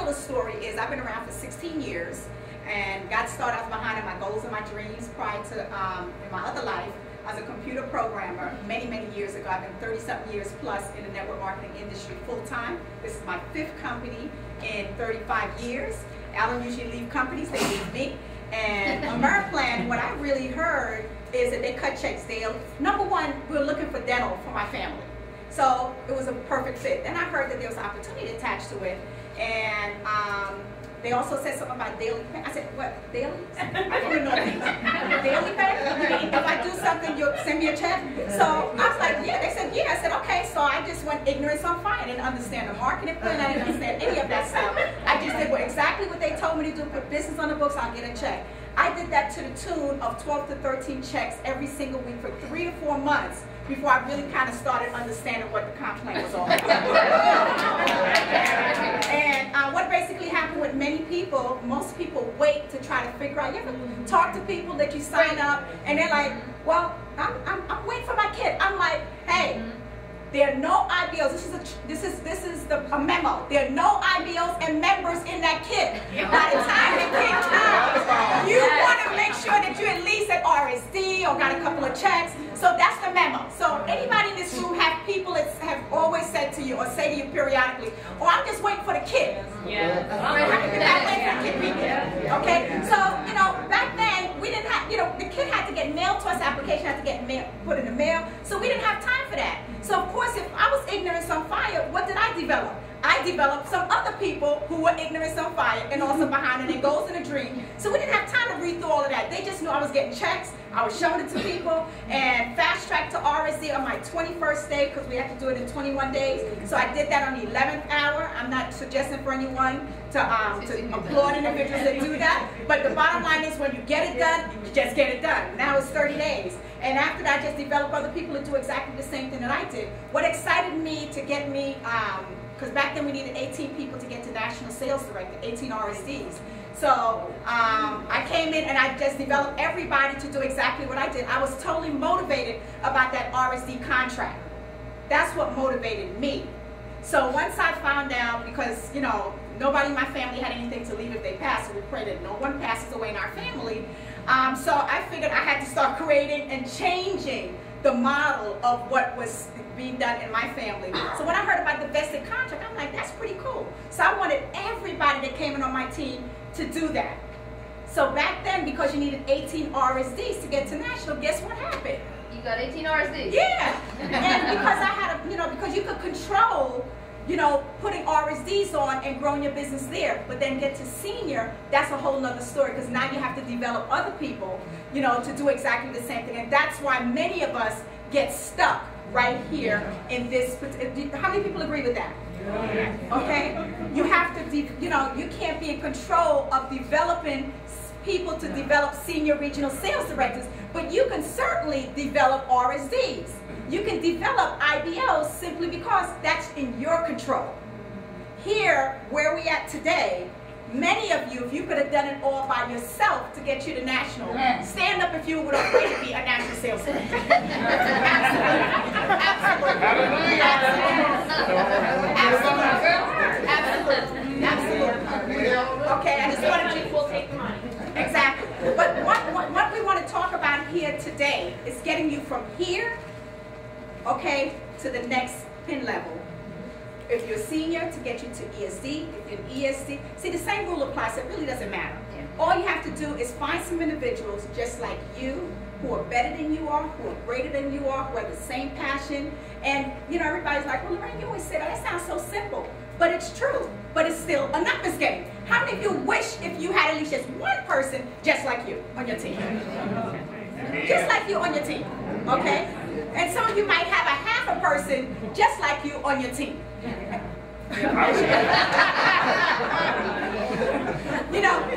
the story is I've been around for 16 years and got started out behind my goals and my dreams prior to in my other life as a computer programmer many years ago. I've been 30-something years plus in the network marketing industry full-time. This is my 5th company in 35 years. I don't usually leave companies, they leave me. And Ameriplan, what I really heard is that they cut checks daily. Number one, we're looking for dental for my family. So it was a perfect fit. Then I heard that there was opportunity attached to it. And they also said something about daily pay. I said, what, daily? I don't even know what daily pay? If I do something, you'll send me a check? So I was like, yeah. They said, yeah. I said, okay. So I just went ignorance on fire. I didn't understand the marketing plan. I didn't understand any of that stuff. I just did exactly what they told me to do, put business on the books, I'll get a check. I did that to the tune of 12 to 13 checks every single week for 3 to 4 months before I really kind of started understanding what the comp plan was all about. And what basically happened with many people, most people wait to try to figure out. You ever talk to people that you sign up and they're like, well, I'm waiting for my kid. I'm like, hey, there are no IBOs. This is a memo. There are no IBOs and members in that kit. By the time the kid comes, you want to make sure that you at least at RSD or got a couple of checks. So that's the memo. So anybody in this room have people that have always said to you or say to you periodically, "Oh, I'm just waiting for the kid." Yeah. Okay. So back then we didn't have. The kid had to get mailed to us. Application had to get put in the mail. So we didn't have time for that. So of course, if I was ignorance on fire, what did I develop? I developed some other people who were ignorance on fire and also behind it. It goes in a dream. So we didn't have time to read through all of that. They just knew I was getting checks. I was showing it to people and fast tracked to RSD on my 21st day because we had to do it in 21 days. So I did that on the 11th hour. I'm not suggesting for anyone to applaud individuals that do that. But the bottom line is when you get it done, you just get it done. Now it's 30 days. And after that, I just developed other people to do exactly the same thing that I did. What excited me to get me, because back then we needed 18 people to get to National Sales Director, 18 RSDs. So I came in and I just developed everybody to do exactly what I did. I was totally motivated about that RSD contract. That's what motivated me. So once I found out, because nobody in my family had anything to leave if they passed, so we pray that no one passes away in our family. So I figured I had to start creating and changing the model of what was being done in my family. So when I heard about the vested contract, I'm like, that's pretty cool. So I wanted everybody that came in on my team to do that. So back then, because you needed 18 RSDs to get to national, guess what happened? You got 18 RSDs? Yeah. And because I had because you could control putting RSDs on and growing your business there, but then get to senior, that's a whole nother story because now you have to develop other people, to do exactly the same thing. And that's why many of us get stuck right here in this. How many people agree with that? Okay? You have to, you can't be in control of developing people to develop senior regional sales directors, but you can certainly develop RSDs. You can develop IBOs simply because that's in your control. Here, where we at today, many of you, if you could have done it all by yourself to get you to national, stand up if you would have afraid to be a national sales director. Absolutely. Okay, I just wanted you to take the money. Exactly. But what we want to talk about here today is getting you from here, okay, to the next pin level. If you're a senior, to get you to ESD. If you're an ESD, see, the same rule applies, so it really doesn't matter. Yeah. All you have to do is find some individuals just like you, who are better than you are, who are greater than you are, who have the same passion. And, everybody's like, well, Lorene, you always say that sounds so simple. But it's true. But it's still a numbers game. How many of you wish if you had at least just one person just like you on your team? Just like you on your team, okay? And some of you might have a half a person just like you on your team.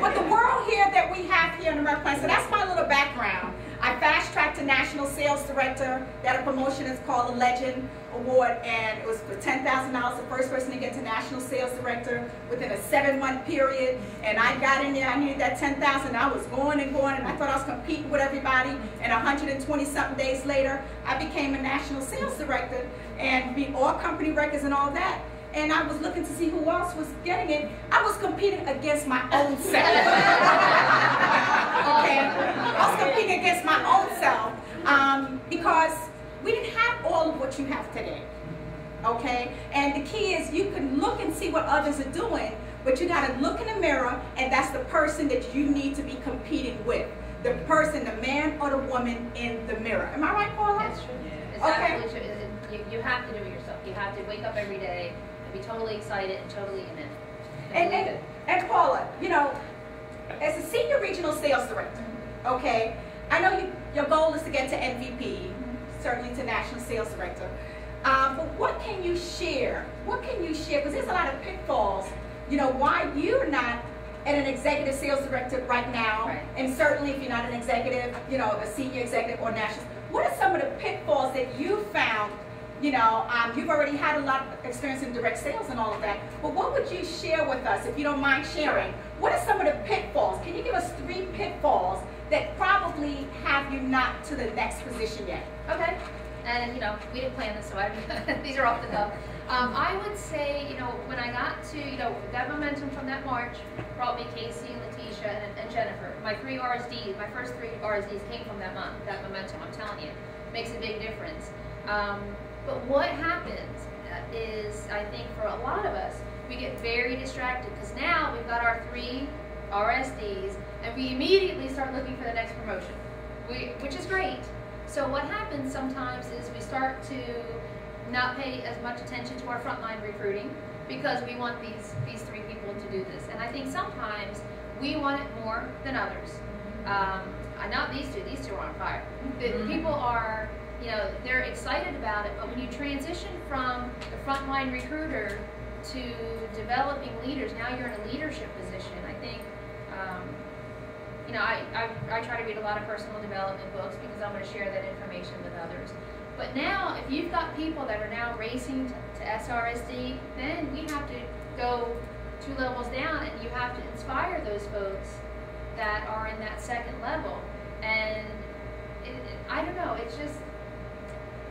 But the world here that we have here in Ameriplan, so that's my little background. I fast-tracked to National Sales Director, got a promotion, it's called a Legend Award, and it was for $10,000, the first person to get to National Sales Director within a 7-month period, and I got in there, I needed that $10,000, I was going and going, and I thought I was competing with everybody, and 120-something days later, I became a National Sales Director, and beat all company records and all that. and I was looking to see who else was getting it, I was competing against my own self. Okay? I was competing against my own self because we didn't have all of what you have today. Okay? And the key is you can look and see what others are doing, but you got to look in the mirror, and that's the person that you need to be competing with. The person, the man or the woman in the mirror. Am I right, Paula? That's true. It's absolutely true. You have to do it yourself. You have to wake up every day and be totally excited and totally in it. And Paula, you know, as a senior regional sales director, okay, I know your goal is to get to MVP, certainly to national sales director. But what can you share? What can you share? Because there's a lot of pitfalls, you know, why you're not at an executive sales director right now, right. And certainly if you're not an executive, you know, a senior executive or national, what are some of the pitfalls that you found? You know, you've already had a lot of experience in direct sales and all of that, but what would you share with us, if you don't mind sharing? What are some of the pitfalls? Can you give us 3 pitfalls that probably have you not to the next position yet? Okay. And, you know, we didn't plan this, so these are off the cuff. I would say, you know, when I got to, you know, that momentum from that March brought me Casey and Letitia and Jennifer. My 3 RSDs, my first 3 RSDs came from that month, that momentum, I'm telling you. Makes a big difference. But what happens is, I think for a lot of us, we get very distracted because now we've got our 3 RSDs and we immediately start looking for the next promotion, which is great. So what happens sometimes is we start to not pay as much attention to our frontline recruiting because we want these 3 people to do this. And I think sometimes we want it more than others. Not these 2 are on fire. The people are, you know, they're excited about it, but when you transition from the frontline recruiter to developing leaders, now you're in a leadership position. I think, you know, I try to read a lot of personal development books because I'm going to share that information with others. But now, if you've got people that are now racing to SRSD, then we have to go 2 levels down, and you have to inspire those folks that are in that second level. And I don't know, it's just,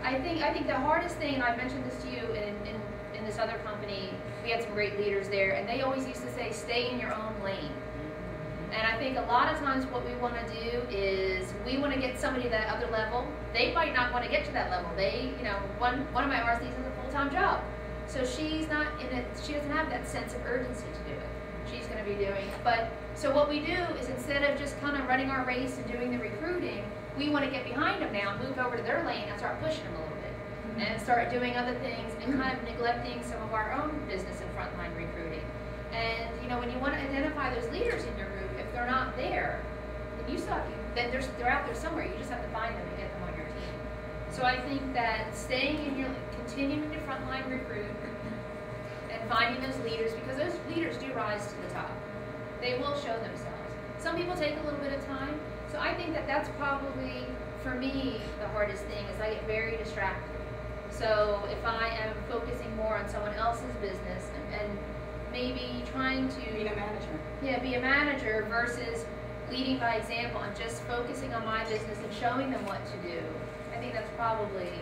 I think the hardest thing, and I mentioned this to you in this other company, we had some great leaders there, and they always used to say, stay in your own lane. And I think a lot of times what we want to do is we want to get somebody to that other level. They might not want to get to that level. They, you know, one of my RSDs is a full-time job. So she's not in it, she doesn't have that sense of urgency to do it. She's going to be doing it. But, so what we do is instead of just kind of running our race and doing the recruiting, we want to get behind them now, move over to their lane and start pushing them a little bit. And start doing other things and kind of neglecting some of our own business and frontline recruiting. And, you know, when you want to identify those leaders in your group, if they're not there, then you still have to, then they're out there somewhere. You just have to find them and get them on your team. So I think that staying in your, continuing to frontline recruit and finding those leaders, because those leaders do rise to the top. They will show themselves. Some people take a little bit of time. So I think that that's probably, for me, the hardest thing is I get very distracted. So if I am focusing more on someone else's business and maybe trying to be a manager. Yeah, be a manager versus leading by example and just focusing on my business and showing them what to do. I think that's probably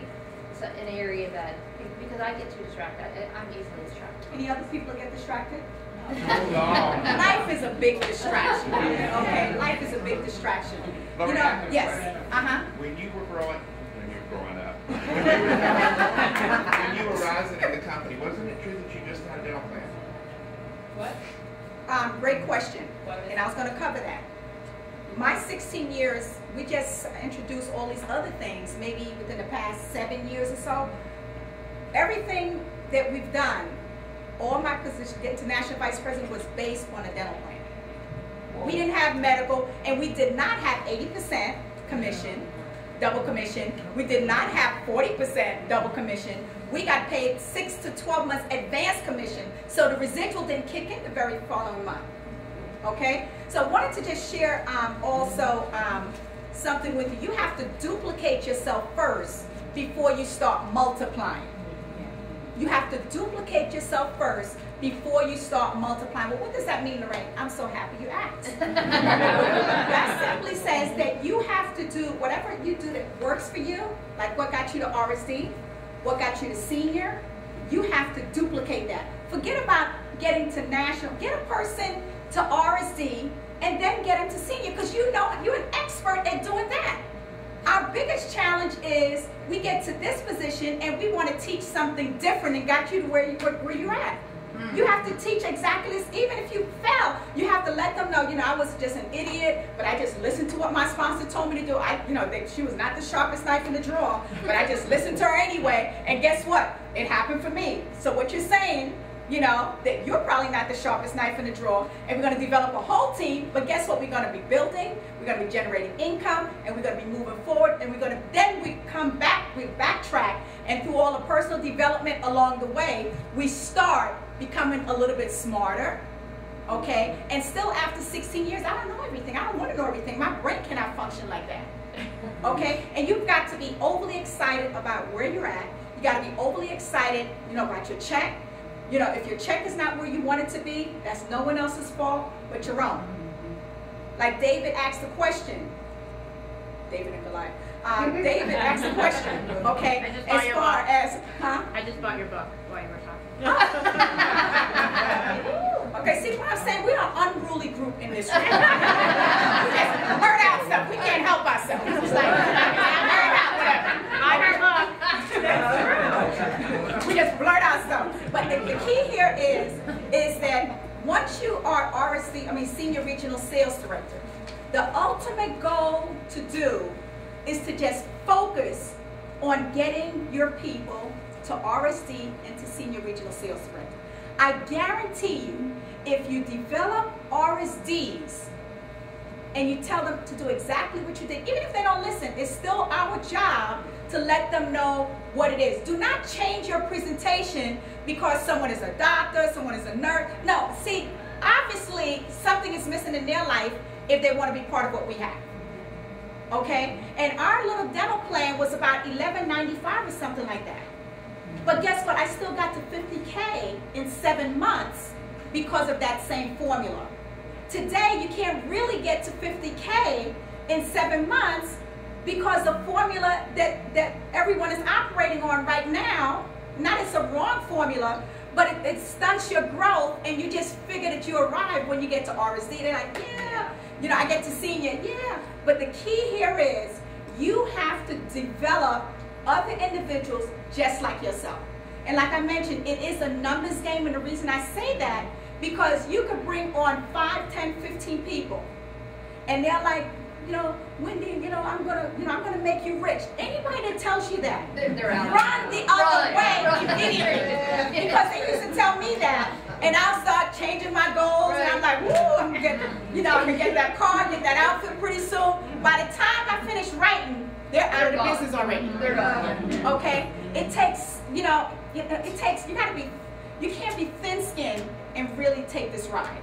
an area that, because I get too distracted, I'm easily distracted. Any other people get distracted? Life is a big distraction. Okay, life is a big distraction. You know, yes. When you were growing up, when you were rising in the company, wasn't it true that you just had a dental plan? What? Great question, and I was going to cover that. My 16 years, we just introduced all these other things, maybe within the past 7 years or so. Everything that we've done, all my position, get to National Vice President, was based on a dental plan. We didn't have medical, and we did not have 80% commission, double commission. We did not have 40% double commission. We got paid 6 to 12 months advance commission, so the residual didn't kick in the very following month. Okay? So I wanted to just share also something with you. You have to duplicate yourself first before you start multiplying. You have to duplicate yourself first before you start multiplying. Well, what does that mean, Lorene? I'm so happy you asked. That simply says that you have to do whatever you do that works for you, like what got you to RSD, what got you to senior, you have to duplicate that. Forget about getting to national. Get a person to RSD and then get them to senior, because you know you're an expert at doing that. Our biggest challenge is we get to this position and we want to teach something different and got you to where you're at. You have to teach exactly this. Even if you fail, you have to let them know, I was just an idiot, but I just listened to what my sponsor told me to do. She was not the sharpest knife in the drawer, but I just listened to her anyway. And guess what? It happened for me. So what you're saying, that you're probably not the sharpest knife in the drawer, and we're going to develop a whole team, but guess what we're going to be building? We're going to be generating income, and we're going to be moving forward, and then we come back, we backtrack, and through all the personal development along the way, we start becoming a little bit smarter, okay? And still after 16 years, I don't know everything. I don't want to know everything. My brain cannot function like that, okay? And you've got to be overly excited about where you're at. You got to be overly excited, about your check. If your check is not where you want it to be, that's no one else's fault but your own. Like David asked the question. David and Goliath. David asked the question, okay, as far as, I just bought your book while you were talking. Okay, see what I'm saying? We're an unruly group in this room. We just blurt out stuff. We can't help ourselves. It's like, blurt out whatever. We just blurt out stuff. But the key here is that once you are Senior Regional Sales Director, the ultimate goal to do is to just focus on getting your people to RSD and to Senior Regional Sales Director. I guarantee you, if you develop RSDs and you tell them to do exactly what you did, even if they don't listen, it's still our job to let them know what it is. Do not change your presentation because someone is a doctor, someone is a nurse. No, see, obviously something is missing in their life if they want to be part of what we have. Okay? And our little dental plan was about $11.95 or something like that. But guess what? I still got to $50K in 7 months because of that same formula. Today, you can't really get to $50K in 7 months because the formula that everyone is operating on right now, not it's a wrong formula, but it stunts your growth, and you just figure that you arrive when you get to RSD. They're like, yeah, I get to senior, yeah. But the key here is you have to develop other individuals just like yourself. And like I mentioned, it is a numbers game, and the reason I say that, because you could bring on 5, 10, 15 people, and they're like, Wendy, I'm gonna make you rich. Anybody that tells you that, they're out. Run the other way immediately. Because they used to tell me that, and I'll start changing my goals, and I'm like, woo, I'm gonna get, I'm gonna get that car, get that outfit pretty soon. By the time I finish writing, they're out of the business already. They're gone. Okay? It takes, you gotta be, you can't be thin-skinned and really take this ride.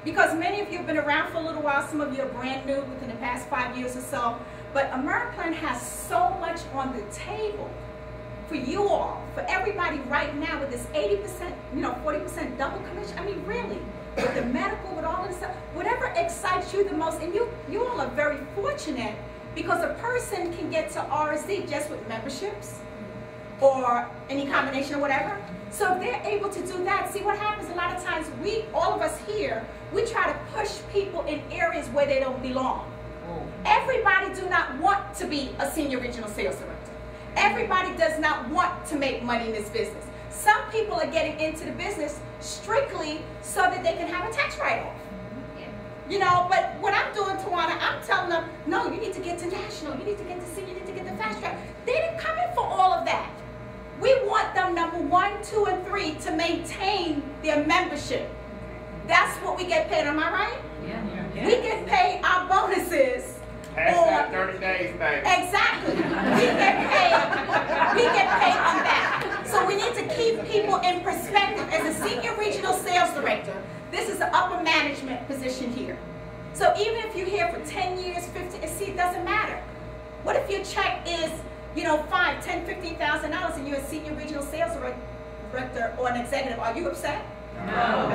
Because many of you have been around for a little while, some of you are brand new within the past 5 years or so, but Ameriplan has so much on the table for you all, for everybody right now with this 80%, 40% double commission. I mean, really, with the medical, with all of this stuff, whatever excites you the most, and you all are very fortunate because a person can get to RSD just with memberships or any combination or whatever. So if they're able to do that, see what happens a lot of times, all of us here, we try to push people in areas where they don't belong. Everybody do not want to be a senior regional sales director. Everybody does not want to make money in this business. Some people are getting into the business strictly so that they can have a tax write-off. But what I'm doing, Tawana, I'm telling them, no, you need to get to national, you need to get to senior, you need to get to fast track. They didn't come in for all of that. We want them, number 1, 2, and 3, to maintain their membership. That's what we get paid, am I right? Yeah. We get paid our bonuses. Past that 30 days, baby. Exactly. We get paid on that. So we need to keep people in perspective. As a senior regional sales director, this is the upper management position here. So even if you're here for 10 years, 15, see, it doesn't matter. What if your check is, $5, $10, $15,000 and you're a senior regional sales director or an executive? Are you upset? No.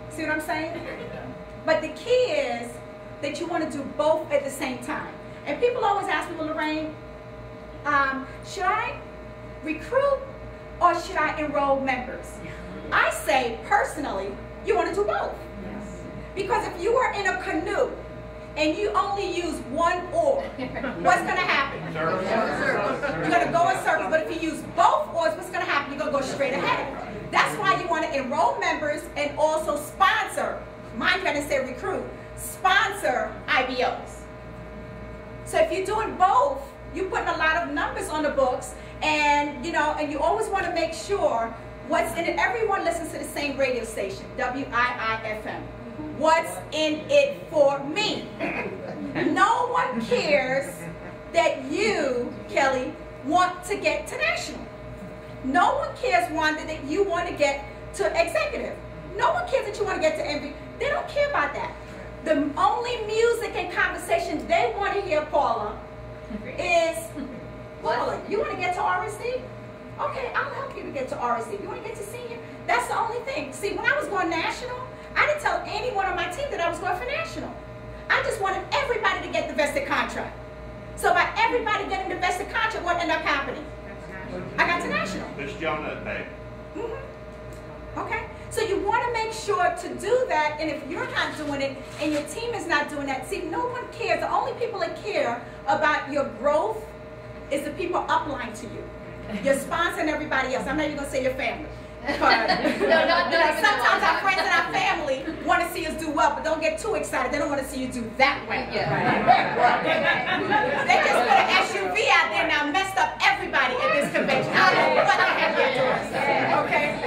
See what I'm saying? But the key is that you want to do both at the same time. And people always ask me, well, Lorene, should I recruit or should I enroll members? I say, personally, you want to do both. Because if you are in a canoe and you only use one oar, what's going to happen? You're going to go in circles. But if you use both oars, what's going to happen? You're going to go straight ahead. That's why you want to enroll members and also sponsor. Mind you, I didn't say recruit. Sponsor IBOs. So if you're doing both, you're putting a lot of numbers on the books, and you always want to make sure what's in it. Everyone listens to the same radio station, WIIFM. What's in it for me? No one cares that you, Kelly, want to get to national. No one cares, Wanda, that you want to get to executive. No one cares that you want to get to MV. They don't care about that. The only music and conversation they want to hear, Paula, is, Paula, you want to get to RSD? Okay, I'll help you to get to RSD. You want to get to senior? That's the only thing. See, when I was going national, I didn't tell anyone on my team that I was going for national. I just wanted everybody to get the vested contract. So by everybody getting the vested contract, what ended up happening? I got to national. Miss Jonah, babe. Okay? So you want to make sure to do that, and if you're not doing it and your team is not doing that, see, no one cares. The only people that care about your growth is the people upline to you. Your sponsor and everybody else. I'm not even going to say your family. But, sometimes our friends and our family want to see us do well, but don't get too excited. They don't want to see you do that way. They just put an SUV out there now, messed up everybody at this convention. I don't know what the heck they're doing. Okay?